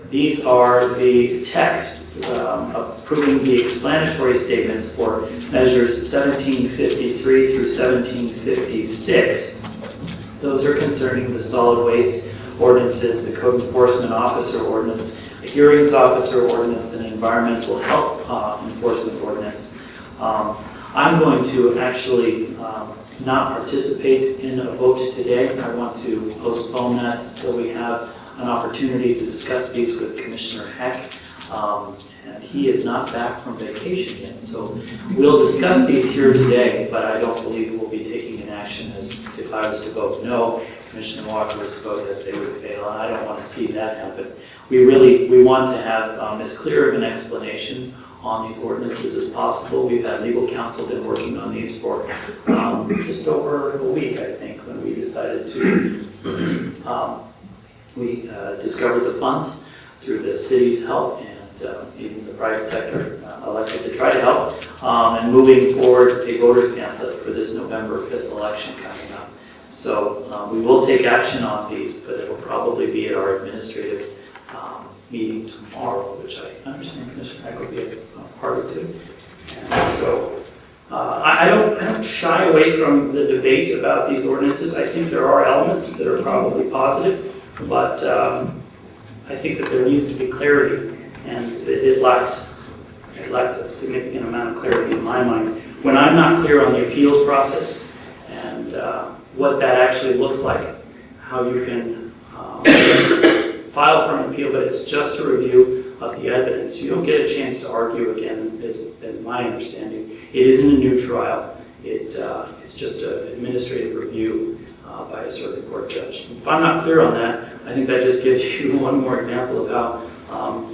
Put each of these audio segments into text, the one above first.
These are the text approving the explanatory statements for measures 1753 through 1756. Those are concerning the solid waste ordinances, the code enforcement officer ordinance, the hearings officer ordinance, and environmental health enforcement ordinance. I'm going to actually not participate in a vote today. I want to postpone that until we have an opportunity to discuss these with Commissioner Heck. And he is not back from vacation yet, so we'll discuss these here today, but I don't believe we'll be taking an action as if I was to vote no, Commissioner Walker was to vote yes, they would fail, and I don't want to see that happen. We want to have as clear of an explanation on these ordinances as possible. We've had legal counsel been working on these for just over a week, I think, when we decided to we discovered the funds through the city's help, and even the private sector elected to try to help, and moving forward a voter's pamphlet for this November 5th election coming up. So we will take action on these, but it will probably be at our administrative meeting tomorrow, which I understand Commissioner Heck will be a party to. And so I don't shy away from the debate about these ordinances. I think there are elements that are probably positive, but I think that there needs to be clarity, and it lacks a significant amount of clarity in my mind. When I'm not clear on the appeals process and what that actually looks like, how you can file for an appeal, but it's just a review of the evidence. You don't get a chance to argue again, is my understanding. It isn't a new trial. It's just an administrative review by a circuit court judge. If I'm not clear on that, I think that just gives you one more example of how,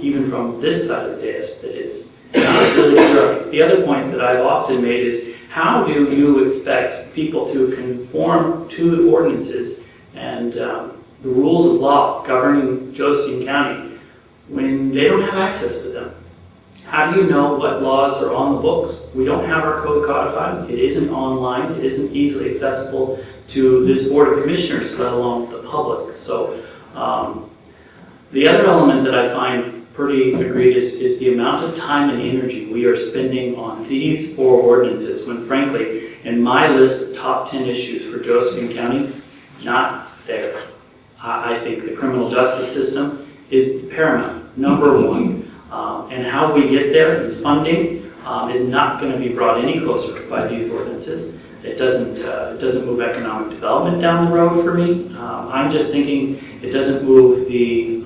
even from this side of the dais, that it's not really clear. It's the other point that I've often made is, how do you expect people to conform to ordinances and the rules of law governing Josephine County when they don't have access to them? How do you know what laws are on the books? We don't have our code codified. It isn't online. It isn't easily accessible to this Board of Commissioners, let alone the public. So the other element that I find pretty egregious is the amount of time and energy we are spending on these 4 ordinances, when frankly, in my list of top 10 issues for Josephine County, not there. I think the criminal justice system is paramount, number 1. And how we get there, and funding, is not going to be brought any closer by these ordinances. It doesn't move economic development down the road for me. I'm just thinking it doesn't move the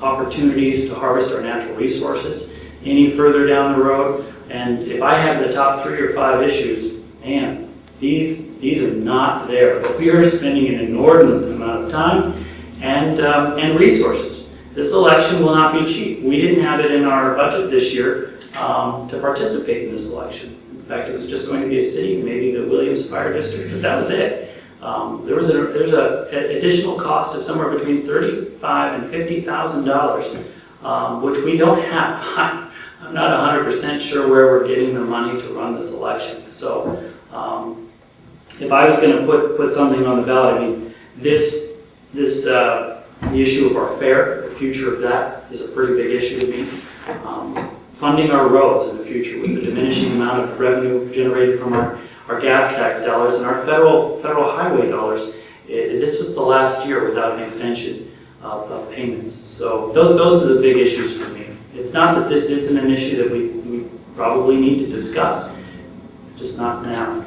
opportunities to harvest our natural resources any further down the road. And if I have the top 3 or 5 issues, man, these are not there. But we are spending an inordinate amount of time and resources. This election will not be cheap. We didn't have it in our budget this year to participate in this election. In fact, it was just going to be a city, maybe the Williams Fire District, but that was it. There's an additional cost of somewhere between $35,000 and $50,000, which we don't have. I'm not 100% sure where we're getting the money to run this election. So if I was going to put something on the ballot, I mean, the issue of our fare, the future of that is a pretty big issue to me. Funding our roads in the future with the diminishing amount of revenue generated from our gas tax dollars and our federal highway dollars. This was the last year without an extension of payments. So those are the big issues for me. It's not that this isn't an issue that we probably need to discuss. It's just not now.